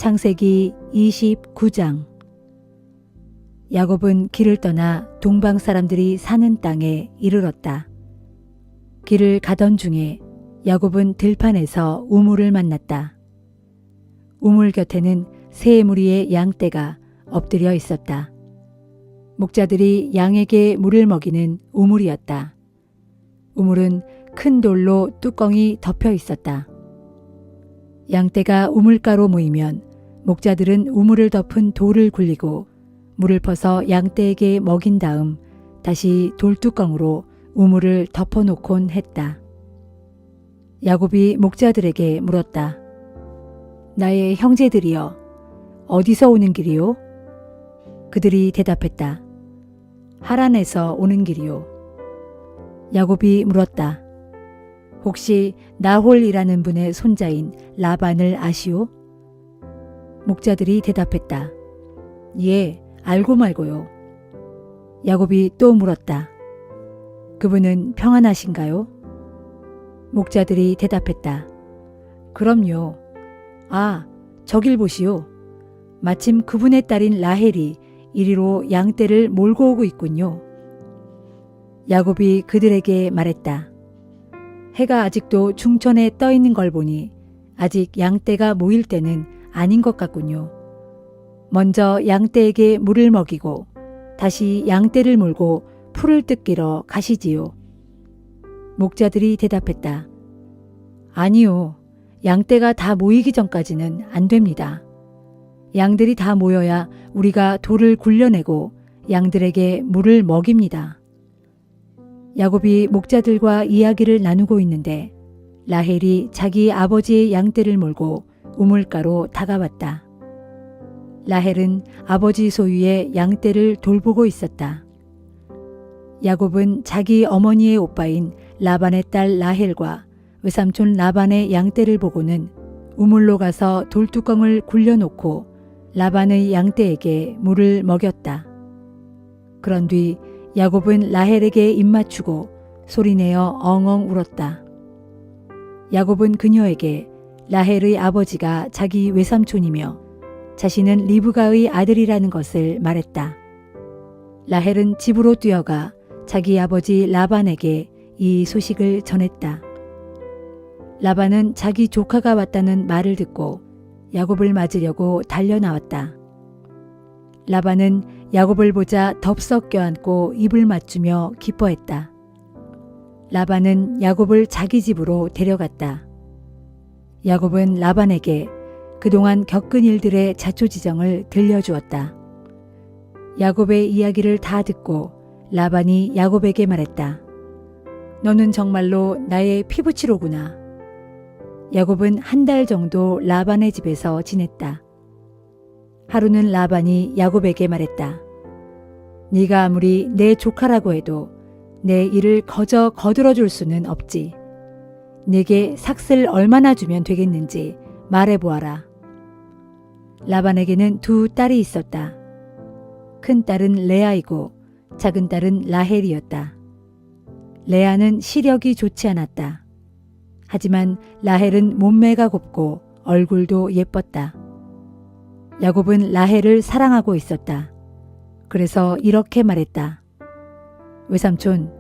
창세기 29장. 야곱은 길을 떠나 동방 사람들이 사는 땅에 이르렀다. 길을 가던 중에 야곱은 들판에서 우물을 만났다. 우물 곁에는 세 무리의 양떼가 엎드려 있었다. 목자들이 양에게 물을 먹이는 우물이었다. 우물은 큰 돌로 뚜껑이 덮여 있었다. 양떼가 우물가로 모이면 목자들은 우물을 덮은 돌을 굴리고 물을 퍼서 양떼에게 먹인 다음 다시 돌뚜껑으로 우물을 덮어놓곤 했다. 야곱이 목자들에게 물었다. 나의 형제들이여, 어디서 오는 길이요? 그들이 대답했다. 하란에서 오는 길이요. 야곱이 물었다. 혹시 나홀이라는 분의 손자인 라반을 아시오? 목자들이 대답했다. 예, 알고 말고요. 야곱이 또 물었다. 그분은 평안하신가요? 목자들이 대답했다. 그럼요. 아, 저길 보시오. 마침 그분의 딸인 라헬이 이리로 양떼를 몰고 오고 있군요. 야곱이 그들에게 말했다. 해가 아직도 중천에 떠 있는 걸 보니 아직 양떼가 모일 때는 아닌 것 같군요. 먼저 양떼에게 물을 먹이고 다시 양떼를 몰고 풀을 뜯기러 가시지요. 목자들이 대답했다. 아니요. 양떼가 다 모이기 전까지는 안 됩니다. 양들이 다 모여야 우리가 돌을 굴려내고 양들에게 물을 먹입니다. 야곱이 목자들과 이야기를 나누고 있는데 라헬이 자기 아버지의 양떼를 몰고 우물가로 다가왔다. 라헬은 아버지 소유의 양떼를 돌보고 있었다. 야곱은 자기 어머니의 오빠인 라반의 딸 라헬과 외삼촌 라반의 양떼를 보고는 우물로 가서 돌뚜껑을 굴려놓고 라반의 양떼에게 물을 먹였다. 그런 뒤 야곱은 라헬에게 입맞추고 소리내어 엉엉 울었다. 야곱은 그녀에게 라헬의 아버지가 자기 외삼촌이며 자신은 리브가의 아들이라는 것을 말했다. 라헬은 집으로 뛰어가 자기 아버지 라반에게 이 소식을 전했다. 라반은 자기 조카가 왔다는 말을 듣고 야곱을 맞으려고 달려나왔다. 라반은 야곱을 보자 덥석 껴안고 입을 맞추며 기뻐했다. 라반은 야곱을 자기 집으로 데려갔다. 야곱은 라반에게 그동안 겪은 일들의 자초지정을 들려주었다. 야곱의 이야기를 다 듣고 라반이 야곱에게 말했다. 너는 정말로 나의 피부치로구나. 야곱은 한 달 정도 라반의 집에서 지냈다. 하루는 라반이 야곱에게 말했다. 네가 아무리 내 조카라고 해도 내 일을 거저 거들어줄 수는 없지. 네게 삭슬 얼마나 주면 되겠는지 말해보아라. 라반에게는 두 딸이 있었다. 큰 딸은 레아이고 작은 딸은 라헬이었다. 레아는 시력이 좋지 않았다. 하지만 라헬은 몸매가 곱고 얼굴도 예뻤다. 야곱은 라헬을 사랑하고 있었다. 그래서 이렇게 말했다. 외삼촌,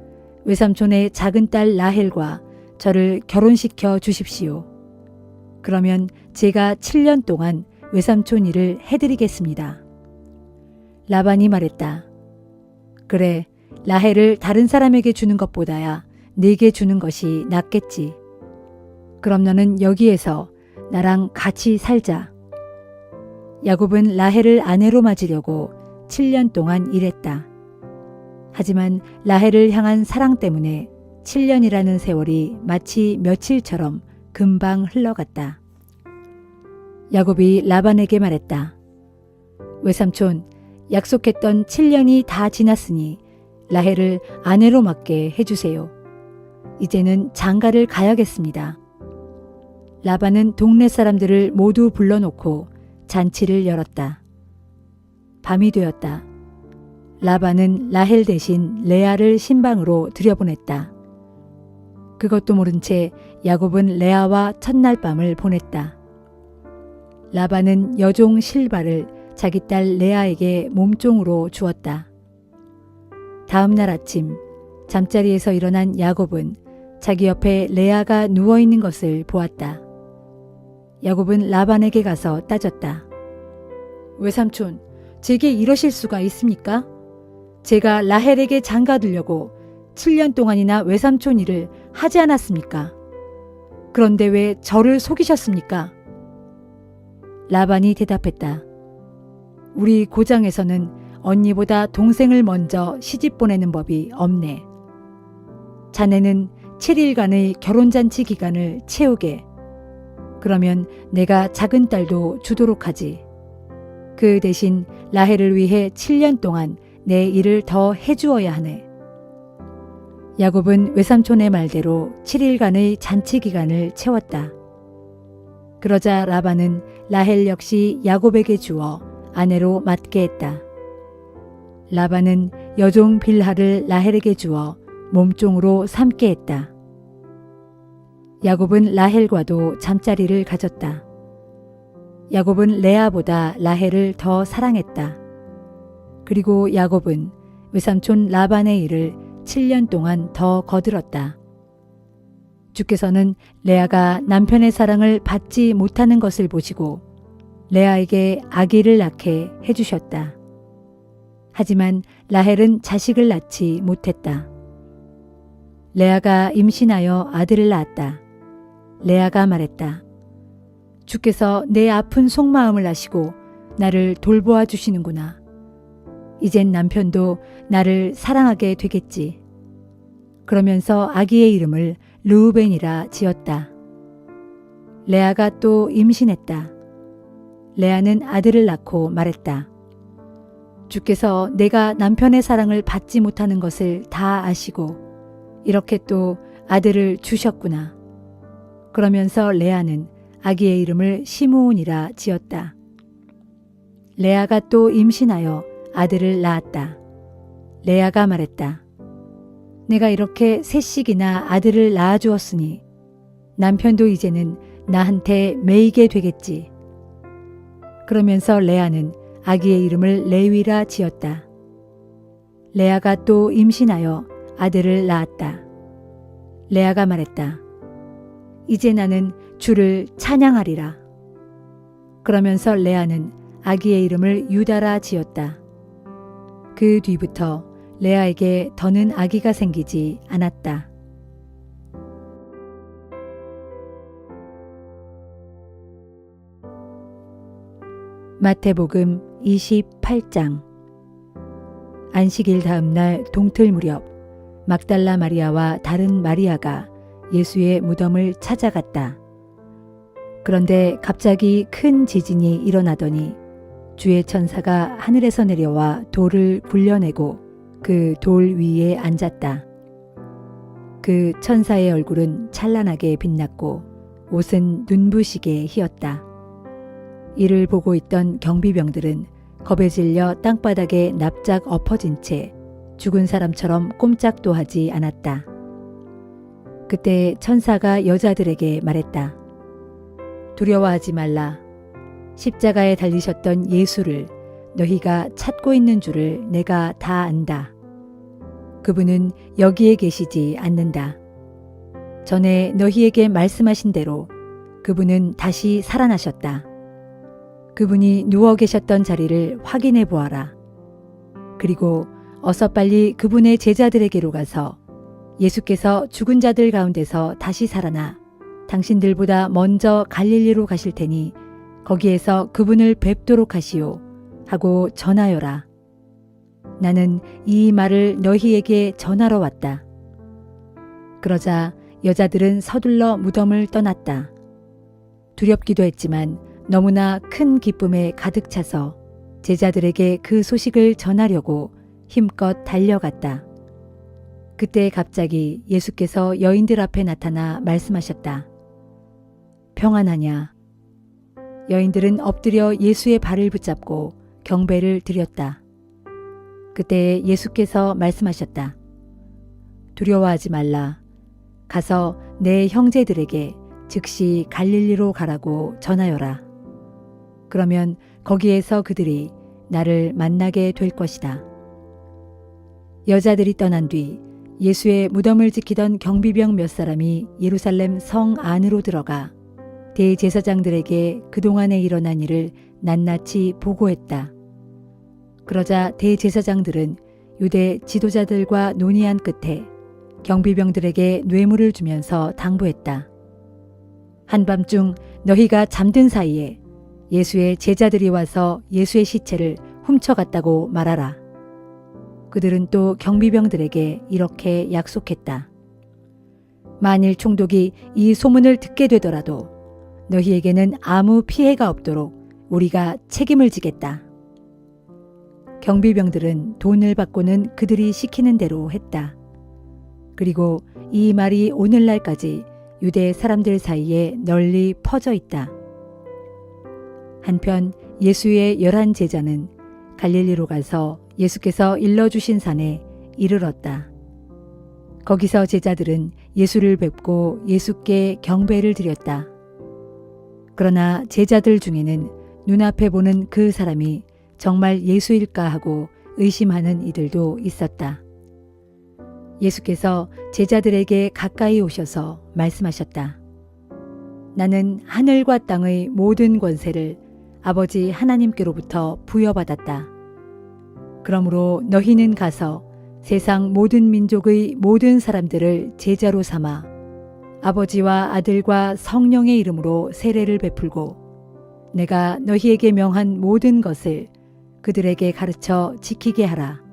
외삼촌의 작은 딸 라헬과 저를 결혼시켜 주십시오. 그러면 제가 7년 동안 외삼촌 일을 해드리겠습니다. 라반이 말했다. 그래, 라헬을 다른 사람에게 주는 것보다야 네게 주는 것이 낫겠지. 그럼 너는 여기에서 나랑 같이 살자. 야곱은 라헬을 아내로 맞으려고 7년 동안 일했다. 하지만 라헬을 향한 사랑 때문에 7년이라는 세월이 마치 며칠처럼 금방 흘러갔다. 야곱이 라반에게 말했다. 외삼촌, 약속했던 7년이 다 지났으니 라헬을 아내로 맞게 해주세요. 이제는 장가를 가야겠습니다. 라반은 동네 사람들을 모두 불러놓고 잔치를 열었다. 밤이 되었다. 라반은 라헬 대신 레아를 신방으로 들여보냈다. 그것도 모른 채 야곱은 레아와 첫날 밤을 보냈다. 라반은 여종 실바를 자기 딸 레아에게 몸종으로 주었다. 다음 날 아침 잠자리에서 일어난 야곱은 자기 옆에 레아가 누워있는 것을 보았다. 야곱은 라반에게 가서 따졌다. 외삼촌, 제게 이러실 수가 있습니까? 제가 라헬에게 장가들려고 7년 동안이나 외삼촌 일을 하지 않았습니까? 그런데 왜 저를 속이셨습니까? 라반이 대답했다. 우리 고장에서는 언니보다 동생을 먼저 시집 보내는 법이 없네. 자네는 7일간의 결혼잔치 기간을 채우게. 그러면 내가 작은 딸도 주도록 하지. 그 대신 라헬을 위해 7년 동안 내 일을 더 해주어야 하네. 야곱은 외삼촌의 말대로 7일간의 잔치 기간을 채웠다. 그러자 라반은 라헬 역시 야곱에게 주어 아내로 맡게 했다. 라반은 여종 빌하를 라헬에게 주어 몸종으로 삼게 했다. 야곱은 라헬과도 잠자리를 가졌다. 야곱은 레아보다 라헬을 더 사랑했다. 그리고 야곱은 외삼촌 라반의 일을 7년 동안 더 거들었다. 주께서는 레아가 남편의 사랑을 받지 못하는 것을 보시고 레아에게 아기를 낳게 해주셨다. 하지만 라헬은 자식을 낳지 못했다. 레아가 임신하여 아들을 낳았다. 레아가 말했다. 주께서 내 아픈 속마음을 아시고 나를 돌보아 주시는구나. 이젠 남편도 나를 사랑하게 되겠지. 그러면서 아기의 이름을 르우벤이라 지었다. 레아가 또 임신했다. 레아는 아들을 낳고 말했다. 주께서 내가 남편의 사랑을 받지 못하는 것을 다 아시고 이렇게 또 아들을 주셨구나. 그러면서 레아는 아기의 이름을 시므온이라 지었다. 레아가 또 임신하여 아들을 낳았다. 레아가 말했다. 내가 이렇게 셋씩이나 아들을 낳아주었으니 남편도 이제는 나한테 매이게 되겠지. 그러면서 레아는 아기의 이름을 레위라 지었다. 레아가 또 임신하여 아들을 낳았다. 레아가 말했다. 이제 나는 주를 찬양하리라. 그러면서 레아는 아기의 이름을 유다라 지었다. 그 뒤부터 레아에게 더는 아기가 생기지 않았다. 마태복음 28장. 안식일 다음 날 동틀 무렵 막달라 마리아와 다른 마리아가 예수의 무덤을 찾아갔다. 그런데 갑자기 큰 지진이 일어나더니 주의 천사가 하늘에서 내려와 돌을 굴려내고 그 돌 위에 앉았다. 그 천사의 얼굴은 찬란하게 빛났고 옷은 눈부시게 희었다. 이를 보고 있던 경비병들은 겁에 질려 땅바닥에 납작 엎어진 채 죽은 사람처럼 꼼짝도 하지 않았다. 그때 천사가 여자들에게 말했다. 두려워하지 말라. 십자가에 달리셨던 예수를 너희가 찾고 있는 줄을 내가 다 안다. 그분은 여기에 계시지 않는다. 전에 너희에게 말씀하신 대로 그분은 다시 살아나셨다. 그분이 누워 계셨던 자리를 확인해 보아라. 그리고 어서 빨리 그분의 제자들에게로 가서 예수께서 죽은 자들 가운데서 다시 살아나 당신들보다 먼저 갈릴리로 가실 테니 거기에서 그분을 뵙도록 하시오 하고 전하여라. 나는 이 말을 너희에게 전하러 왔다. 그러자 여자들은 서둘러 무덤을 떠났다. 두렵기도 했지만 너무나 큰 기쁨에 가득 차서 제자들에게 그 소식을 전하려고 힘껏 달려갔다. 그때 갑자기 예수께서 여인들 앞에 나타나 말씀하셨다. 평안하냐? 여인들은 엎드려 예수의 발을 붙잡고 경배를 드렸다. 그때 예수께서 말씀하셨다. 두려워하지 말라. 가서 내 형제들에게 즉시 갈릴리로 가라고 전하여라. 그러면 거기에서 그들이 나를 만나게 될 것이다. 여자들이 떠난 뒤 예수의 무덤을 지키던 경비병 몇 사람이 예루살렘 성 안으로 들어가 대제사장들에게 그동안에 일어난 일을 낱낱이 보고했다. 그러자 대제사장들은 유대 지도자들과 논의한 끝에 경비병들에게 뇌물을 주면서 당부했다. 한밤중 너희가 잠든 사이에 예수의 제자들이 와서 예수의 시체를 훔쳐갔다고 말하라. 그들은 또 경비병들에게 이렇게 약속했다. 만일 총독이 이 소문을 듣게 되더라도 너희에게는 아무 피해가 없도록 우리가 책임을 지겠다. 경비병들은 돈을 받고는 그들이 시키는 대로 했다. 그리고 이 말이 오늘날까지 유대 사람들 사이에 널리 퍼져 있다. 한편 예수의 11 제자는 갈릴리로 가서 예수께서 일러주신 산에 이르렀다. 거기서 제자들은 예수를 뵙고 예수께 경배를 드렸다. 그러나 제자들 중에는 눈앞에 보는 그 사람이 정말 예수일까 하고 의심하는 이들도 있었다. 예수께서 제자들에게 가까이 오셔서 말씀하셨다. 나는 하늘과 땅의 모든 권세를 아버지 하나님께로부터 부여받았다. 그러므로 너희는 가서 세상 모든 민족의 모든 사람들을 제자로 삼아 아버지와 아들과 성령의 이름으로 세례를 베풀고 내가 너희에게 명한 모든 것을 그들에게 가르쳐 지키게 하라.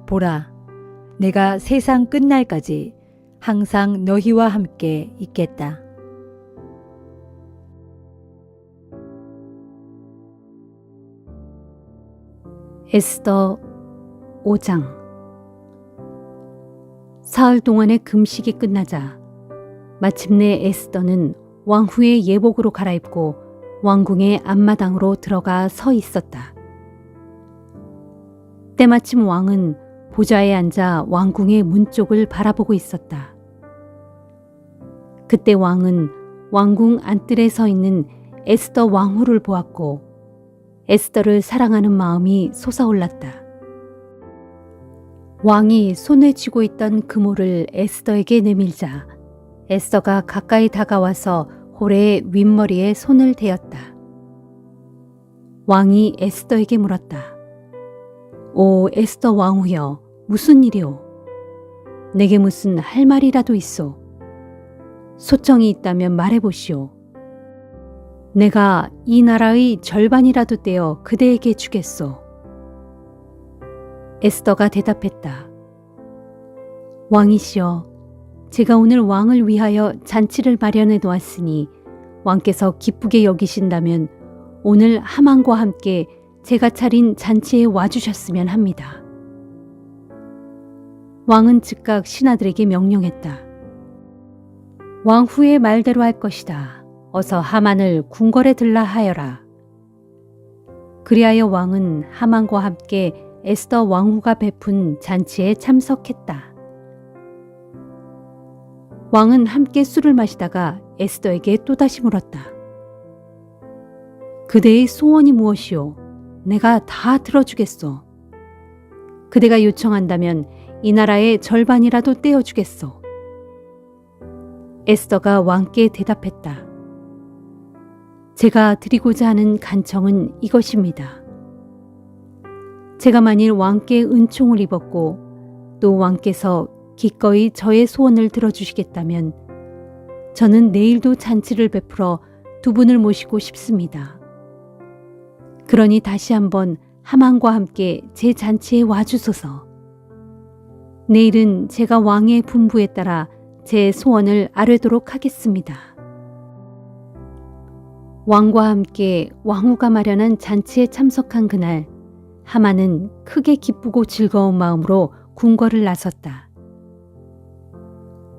보라, 내가 세상 끝날까지 항상 너희와 함께 있겠다. 에스더 5장. 사흘 동안의 금식이 끝나자 마침내 에스더는 왕후의 예복으로 갈아입고 왕궁의 앞마당으로 들어가 서 있었다. 때마침 왕은 보좌에 앉아 왕궁의 문 쪽을 바라보고 있었다. 그때 왕은 왕궁 안뜰에 서 있는 에스더 왕후를 보았고 에스더를 사랑하는 마음이 솟아올랐다. 왕이 손에 쥐고 있던 그모를 에스더에게 내밀자 에스더가 가까이 다가와서 호레의 윗머리에 손을 대었다. 왕이 에스더에게 물었다. 오 에스더 왕후여, 무슨 일이오? 내게 무슨 할 말이라도 있소? 소청이 있다면 말해보시오. 내가 이 나라의 절반이라도 떼어 그대에게 주겠소. 에스더가 대답했다. 왕이시여, 제가 오늘 왕을 위하여 잔치를 마련해 놓았으니 왕께서 기쁘게 여기신다면 오늘 하만과 함께 제가 차린 잔치에 와주셨으면 합니다. 왕은 즉각 신하들에게 명령했다. 왕후의 말대로 할 것이다. 어서 하만을 궁궐에 들라 하여라. 그리하여 왕은 하만과 함께 에스더 왕후가 베푼 잔치에 참석했다. 왕은 함께 술을 마시다가 에스더에게 또다시 물었다. 그대의 소원이 무엇이오? 내가 다 들어주겠소. 그대가 요청한다면 이 나라의 절반이라도 떼어주겠소. 에스더가 왕께 대답했다. 제가 드리고자 하는 간청은 이것입니다. 제가 만일 왕께 은총을 입었고 또 왕께서 기꺼이 저의 소원을 들어주시겠다면 저는 내일도 잔치를 베풀어 두 분을 모시고 싶습니다. 그러니 다시 한번 하만과 함께 제 잔치에 와주소서. 내일은 제가 왕의 분부에 따라 제 소원을 아뢰도록 하겠습니다. 왕과 함께 왕후가 마련한 잔치에 참석한 그날 하만은 크게 기쁘고 즐거운 마음으로 궁궐을 나섰다.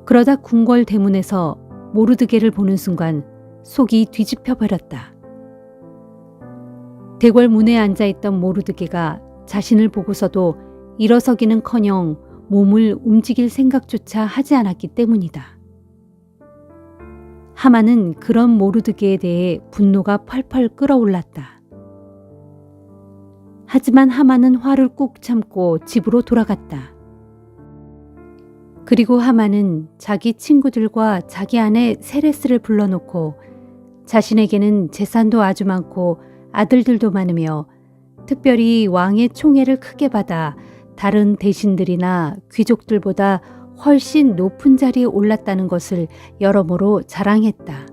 그러다 궁궐 대문에서 모르드게를 보는 순간 속이 뒤집혀 버렸다. 대궐 문에 앉아있던 모르드게가 자신을 보고서도 일어서기는커녕 몸을 움직일 생각조차 하지 않았기 때문이다. 하만은 그런 모르드게에 대해 분노가 펄펄 끓어올랐다. 하지만 하만은 화를 꾹 참고 집으로 돌아갔다. 그리고 하만은 자기 친구들과 자기 아내 세레스를 불러놓고 자신에게는 재산도 아주 많고 아들들도 많으며 특별히 왕의 총애를 크게 받아 다른 대신들이나 귀족들보다 훨씬 높은 자리에 올랐다는 것을 여러모로 자랑했다.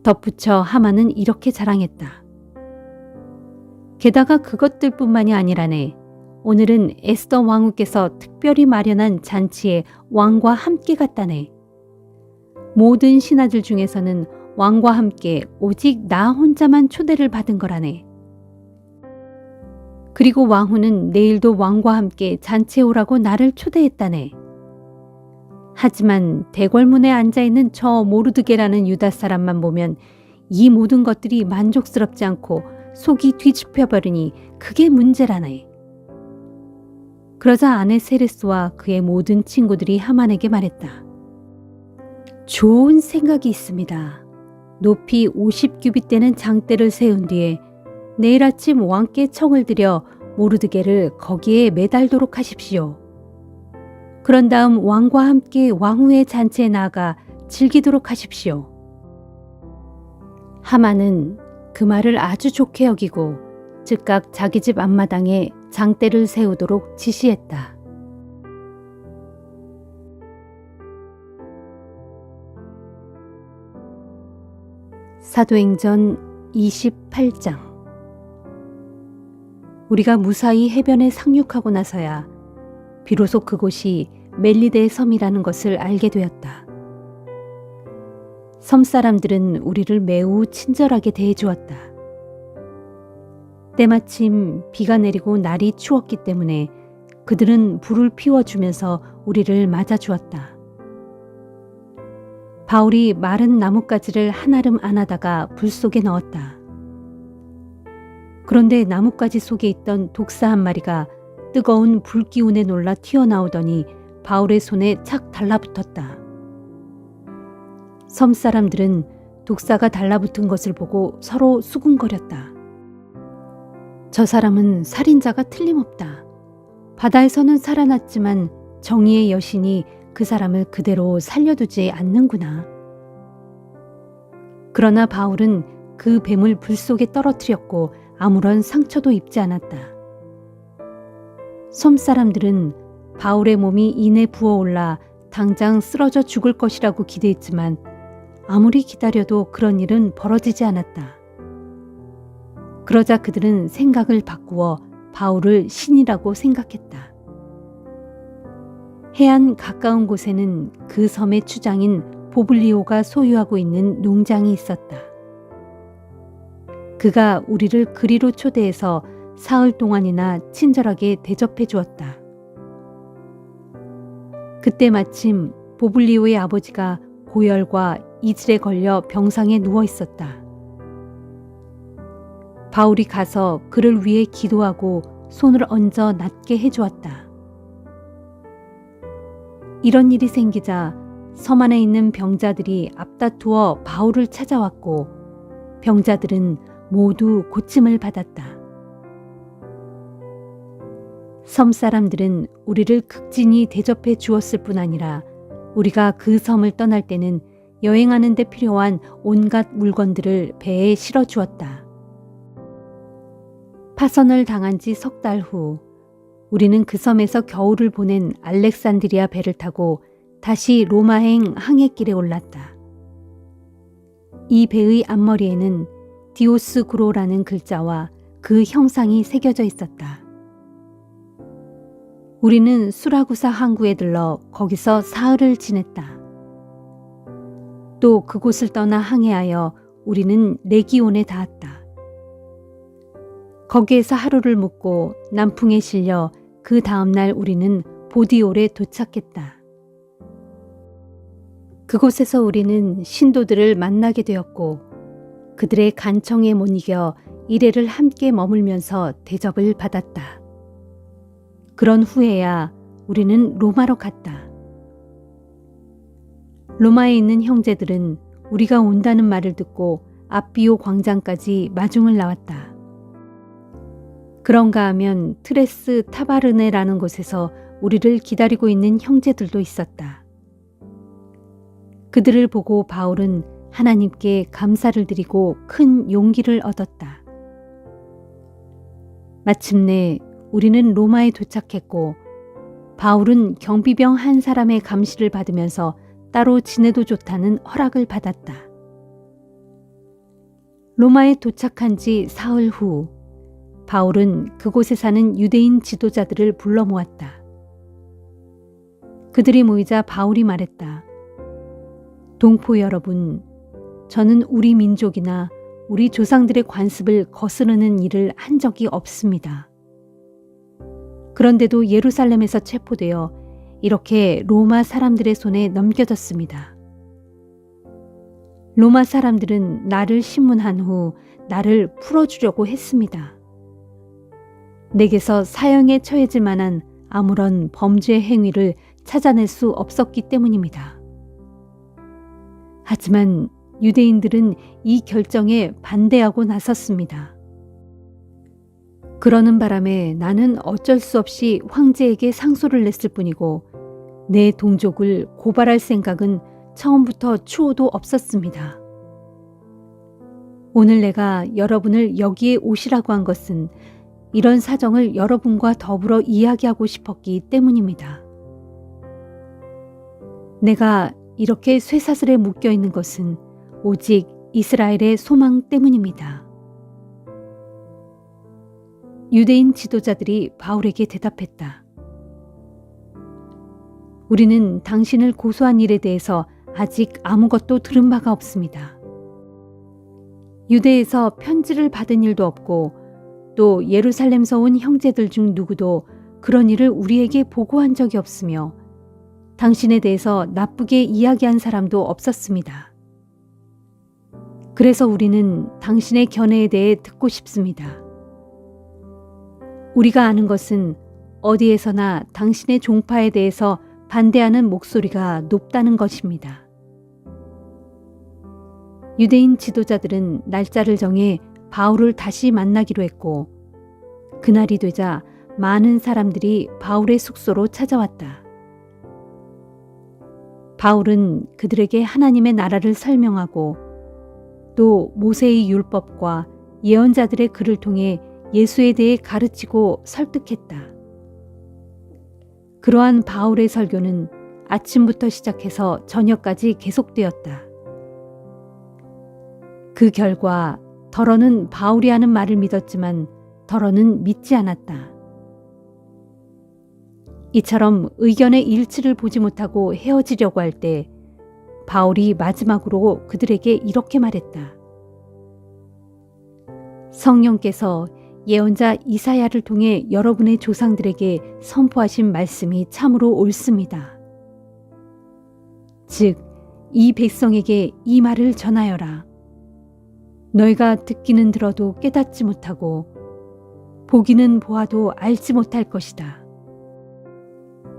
덧붙여 하만은 이렇게 자랑했다. 게다가 그것들뿐만이 아니라네. 오늘은 에스더 왕후께서 특별히 마련한 잔치에 왕과 함께 갔다네. 모든 신하들 중에서는 왕과 함께 오직 나 혼자만 초대를 받은 거라네. 그리고 왕후는 내일도 왕과 함께 잔치에 오라고 나를 초대했다네. 하지만 대궐문에 앉아있는 저 모르드게라는 유다 사람만 보면 이 모든 것들이 만족스럽지 않고 속이 뒤집혀버리니 그게 문제라네. 그러자 아내 세레스와 그의 모든 친구들이 하만에게 말했다. 좋은 생각이 있습니다. 높이 50규빗 되는 장대를 세운 뒤에 내일 아침 왕께 청을 들여 모르드게를 거기에 매달도록 하십시오. 그런 다음 왕과 함께 왕후의 잔치에 나아가 즐기도록 하십시오. 하만은 그 말을 아주 좋게 여기고 즉각 자기 집 앞마당에 장대를 세우도록 지시했다. 사도행전 28장. 우리가 무사히 해변에 상륙하고 나서야 비로소 그곳이 멜리데의 섬이라는 것을 알게 되었다. 섬 사람들은 우리를 매우 친절하게 대해주었다. 때마침 비가 내리고 날이 추웠기 때문에 그들은 불을 피워주면서 우리를 맞아주었다. 바울이 마른 나뭇가지를 한아름 안아다가 불 속에 넣었다. 그런데 나뭇가지 속에 있던 독사 한 마리가 뜨거운 불기운에 놀라 튀어나오더니 바울의 손에 착 달라붙었다. 섬 사람들은 독사가 달라붙은 것을 보고 서로 수군거렸다. 저 사람은 살인자가 틀림없다. 바다에서는 살아났지만 정의의 여신이 그 사람을 그대로 살려두지 않는구나. 그러나 바울은 그 뱀을 불 속에 떨어뜨렸고 아무런 상처도 입지 않았다. 섬 사람들은 바울의 몸이 이내 부어올라 당장 쓰러져 죽을 것이라고 기대했지만 아무리 기다려도 그런 일은 벌어지지 않았다. 그러자 그들은 생각을 바꾸어 바울을 신이라고 생각했다. 해안 가까운 곳에는 그 섬의 추장인 보블리오가 소유하고 있는 농장이 있었다. 그가 우리를 그리로 초대해서 사흘 동안이나 친절하게 대접해 주었다. 그때 마침 보블리오의 아버지가 고열과 이질에 걸려 병상에 누워 있었다. 바울이 가서 그를 위해 기도하고 손을 얹어 낫게 해주었다. 이런 일이 생기자 섬 안에 있는 병자들이 앞다투어 바울을 찾아왔고 병자들은 모두 고침을 받았다. 섬 사람들은 우리를 극진히 대접해 주었을 뿐 아니라 우리가 그 섬을 떠날 때는 여행하는 데 필요한 온갖 물건들을 배에 실어 주었다. 파선을 당한 지 석 달 후 우리는 그 섬에서 겨울을 보낸 알렉산드리아 배를 타고 다시 로마행 항해길에 올랐다. 이 배의 앞머리에는 디오스구로라는 글자와 그 형상이 새겨져 있었다. 우리는 수라구사 항구에 들러 거기서 사흘을 지냈다. 또 그곳을 떠나 항해하여 우리는 레기온에 닿았다. 거기에서 하루를 묵고 남풍에 실려 그 다음날 우리는 보디올에 도착했다. 그곳에서 우리는 신도들을 만나게 되었고 그들의 간청에 못 이겨 이래를 함께 머물면서 대접을 받았다. 그런 후에야 우리는 로마로 갔다. 로마에 있는 형제들은 우리가 온다는 말을 듣고 앞비오 광장까지 마중을 나왔다. 그런가 하면 트레스 타바르네라는 곳에서 우리를 기다리고 있는 형제들도 있었다. 그들을 보고 바울은 하나님께 감사를 드리고 큰 용기를 얻었다. 마침내 우리는 로마에 도착했고 바울은 경비병 한 사람의 감시를 받으면서 따로 지내도 좋다는 허락을 받았다. 로마에 도착한 지 사흘 후 바울은 그곳에 사는 유대인 지도자들을 불러 모았다. 그들이 모이자 바울이 말했다. 동포 여러분, 저는 우리 민족이나 우리 조상들의 관습을 거스르는 일을 한 적이 없습니다. 그런데도 예루살렘에서 체포되어 이렇게 로마 사람들의 손에 넘겨졌습니다. 로마 사람들은 나를 심문한 후 나를 풀어주려고 했습니다. 내게서 사형에 처해질 만한 아무런 범죄 행위를 찾아낼 수 없었기 때문입니다. 하지만 유대인들은 이 결정에 반대하고 나섰습니다. 그러는 바람에 나는 어쩔 수 없이 황제에게 상소를 냈을 뿐이고 내 동족을 고발할 생각은 처음부터 추호도 없었습니다. 오늘 내가 여러분을 여기에 오시라고 한 것은 이런 사정을 여러분과 더불어 이야기하고 싶었기 때문입니다. 내가 이렇게 쇠사슬에 묶여 있는 것은 오직 이스라엘의 소망 때문입니다. 유대인 지도자들이 바울에게 대답했다. 우리는 당신을 고소한 일에 대해서 아직 아무것도 들은 바가 없습니다. 유대에서 편지를 받은 일도 없고 또 예루살렘에서 온 형제들 중 누구도 그런 일을 우리에게 보고한 적이 없으며 당신에 대해서 나쁘게 이야기한 사람도 없었습니다. 그래서 우리는 당신의 견해에 대해 듣고 싶습니다. 우리가 아는 것은 어디에서나 당신의 종파에 대해서 반대하는 목소리가 높다는 것입니다. 유대인 지도자들은 날짜를 정해 바울을 다시 만나기로 했고 그날이 되자 많은 사람들이 바울의 숙소로 찾아왔다. 바울은 그들에게 하나님의 나라를 설명하고 또 모세의 율법과 예언자들의 글을 통해 예수에 대해 가르치고 설득했다. 그러한 바울의 설교는 아침부터 시작해서 저녁까지 계속되었다. 그 결과 더러는 바울이 하는 말을 믿었지만 더러는 믿지 않았다. 이처럼 의견의 일치를 보지 못하고 헤어지려고 할 때 바울이 마지막으로 그들에게 이렇게 말했다. 성령께서 예언자 이사야를 통해 여러분의 조상들에게 선포하신 말씀이 참으로 옳습니다. 즉, 이 백성에게 이 말을 전하여라. 너희가 듣기는 들어도 깨닫지 못하고 보기는 보아도 알지 못할 것이다.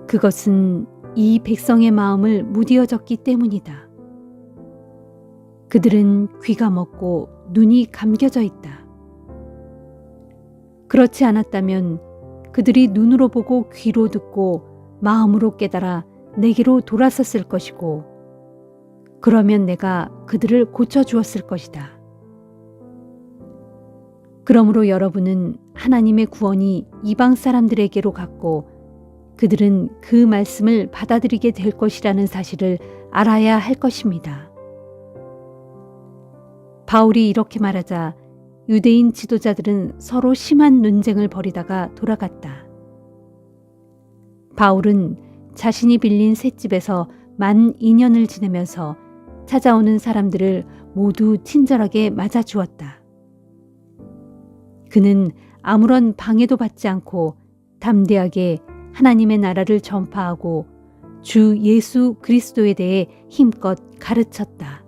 그것은 이 백성의 마음을 무디어졌기 때문이다. 그들은 귀가 먹고 눈이 감겨져 있다. 그렇지 않았다면 그들이 눈으로 보고 귀로 듣고 마음으로 깨달아 내게로 돌아섰을 것이고 그러면 내가 그들을 고쳐주었을 것이다. 그러므로 여러분은 하나님의 구원이 이방 사람들에게로 갔고 그들은 그 말씀을 받아들이게 될 것이라는 사실을 알아야 할 것입니다. 바울이 이렇게 말하자 유대인 지도자들은 서로 심한 논쟁을 벌이다가 돌아갔다. 바울은 자신이 빌린 셋집에서 만 2년을 지내면서 찾아오는 사람들을 모두 친절하게 맞아주었다. 그는 아무런 방해도 받지 않고 담대하게 하나님의 나라를 전파하고 주 예수 그리스도에 대해 힘껏 가르쳤다.